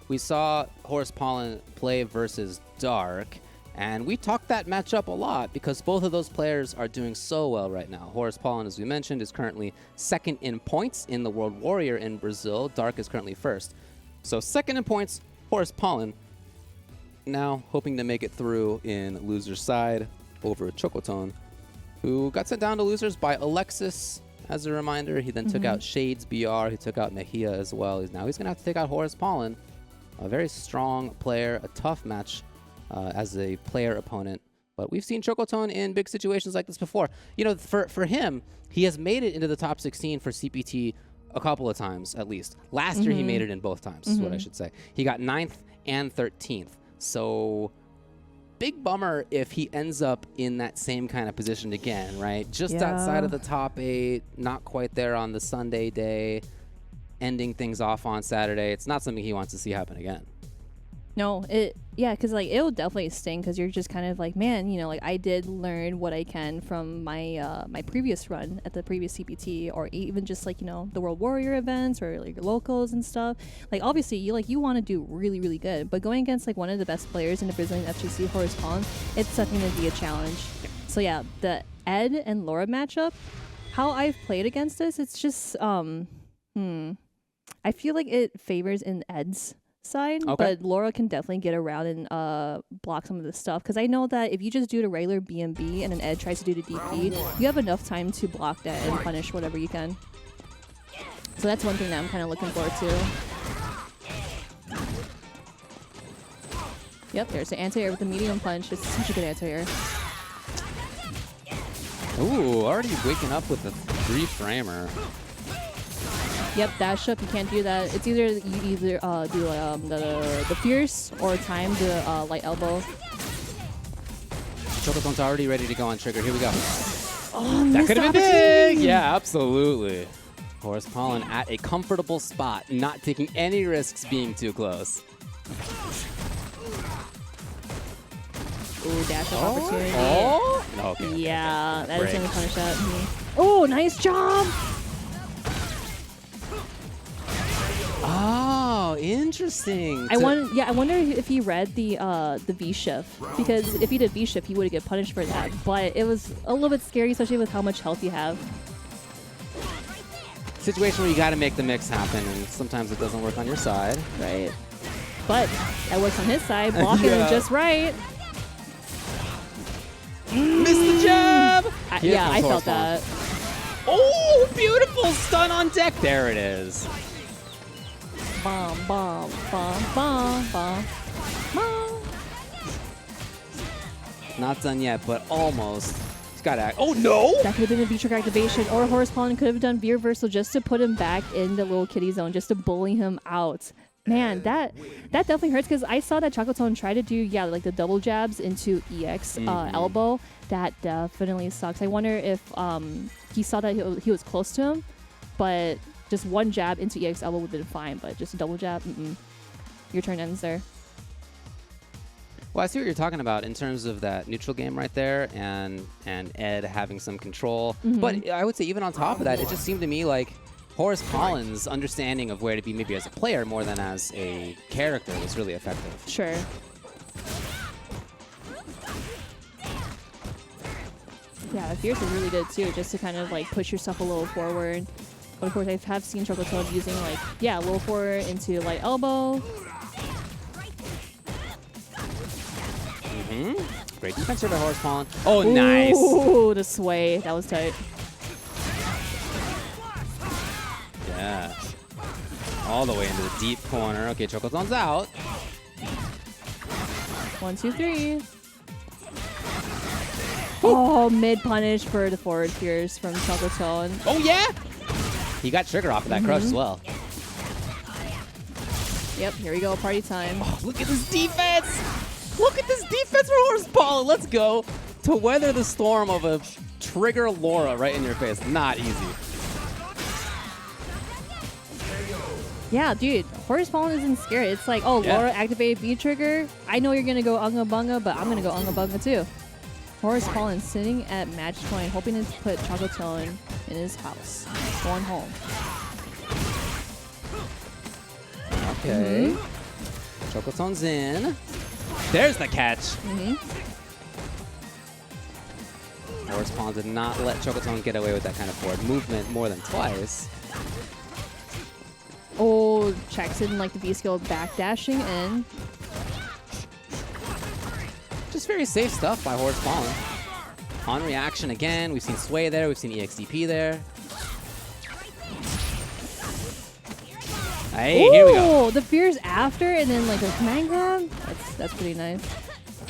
we saw HorusPaulin play versus Dark, and we talked that matchup a lot because both of those players are doing so well right now. HorusPaulin, as we mentioned, is currently second in points in the World Warrior in Brazil. Dark is currently first. So second in points, HorusPaulin. Now hoping to make it through in loser's side over Chocotone, who got sent down to losers by Alexis. As a reminder, he then took out Shades BR. He took out Mejia as well. Now he's going to have to take out HorusPaulin, a very strong player, a tough match as a player opponent. But we've seen Chocotone in big situations like this before. You know, for him, he has made it into the top 16 for CPT a couple of times at least. Last year, he made it in both times, is what I should say. He got 9th and 13th. So big bummer if he ends up in that same kind of position again, right? Just outside of the top 8, not quite there on the Sunday day, ending things off on Saturday. It's not something he wants to see happen again. No, because like it'll definitely sting because you're just kind of like, man, you know, like I did learn what I can from my my previous run at the previous CPT, or even just like, you know, the World Warrior events or like locals and stuff. Like obviously you want to do really, really good, but going against like one of the best players in the Brazilian FGC, HorusPaulin, it's definitely gonna be a challenge. So yeah, the Ed and Laura matchup, how I've played against this, it's just I feel like it favors in Ed's side, but Laura can definitely get around and block some of this stuff, because I know that if you just do the regular BMB and an Ed tries to do the DP, you have enough time to block that and punish whatever you can. So that's one thing that I'm kind of looking forward to. Yep, there's the anti-air with the medium punch. It's such a good anti-air. Ooh, already waking up with the 3-framer. Yep, dash up. You can't do that. It's either you do the fierce or time the light elbow. Chocotone's already ready to go on trigger. Here we go. Oh, that could have been big. Yeah, absolutely. HorusPaulin at a comfortable spot, not taking any risks being too close. Ooh, dash up opportunity. Oh, okay. Yeah, that is going to punish that. Oh, nice job. Oh, interesting. I wonder if he read the V shift, because if he did V shift, he would get punished for that. But it was a little bit scary, especially with how much health you have. Situation where you got to make the mix happen, and sometimes it doesn't work on your side. Right. But that works on his side, blocking it just right. Missed the jab. Yeah, I felt that. Oh, beautiful stun on deck. There it is. Bomb, bomb, bomb, bomb, bomb, bomb. Not done yet, but almost. He's got to. Oh no! That could have been a V-trick activation, or HorusPaulin could have done V-reversal just to put him back in the little kitty zone, just to bully him out. Man, that definitely hurts, because I saw that Chocotone try to do like the double jabs into EX elbow. That definitely sucks. I wonder if he saw that he was close to him, but just one jab into EX elbow would have been fine, but just a double jab, your turn ends there. Well, I see what you're talking about in terms of that neutral game right there, and Ed having some control. But I would say even on top of that, it just seemed to me like HorusPaulin's understanding of where to be maybe as a player more than as a character was really effective. Sure. Yeah, Fierce is really good too, just to kind of like push yourself a little forward. But of course, I have seen Chocotone using like, low forward into light elbow. Great defense here by HorusPaulin. Oh, nice. Ooh, the sway. That was tight. Yeah. All the way into the deep corner. Okay, Chocotone's out. 1, 2, 3. Oh, mid punish for the forward fierce from Chocotone. Oh, yeah. He got trigger off of that crush as well. Yep, here we go. Party time. Oh, look at this defense. Look at this defense for HorusPaulin. Let's go. To weather the storm of a trigger Laura right in your face. Not easy. Yeah, dude, HorusPaulin isn't scared. It's like, oh, Laura activated V trigger. I know you're going to go Unga Bunga, but I'm going to go Unga Bunga too. HorusPaulin sitting at match point, hoping to put Chocotone in his house. Going home. Okay. Chocotone's in. There's the catch. HorusPaulin did not let Chocotone get away with that kind of forward movement more than twice. Oh, checks in like the V-skill backdashing in. Just very safe stuff by HorusPaulin. On reaction again, we've seen Sway there, we've seen EXDP there. Hey, here we go. The fears after and then like a command grab. That's pretty nice.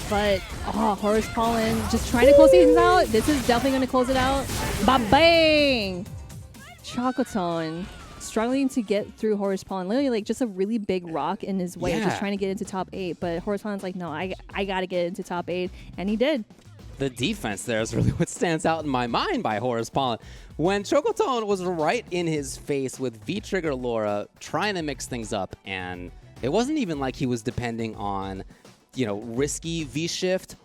But HorusPaulin just trying to close things out. This is definitely going to close it out. Ba-bang! Chocotone struggling to get through HorusPaulin. Literally like just a really big rock in his way, just trying to get into top 8. But HorusPaulin's like, no, I got to get into top 8. And he did. The defense there is really what stands out in my mind by HorusPaulin. When Chocotone was right in his face with V-Trigger Laura trying to mix things up, and it wasn't even like he was depending on, risky V-shift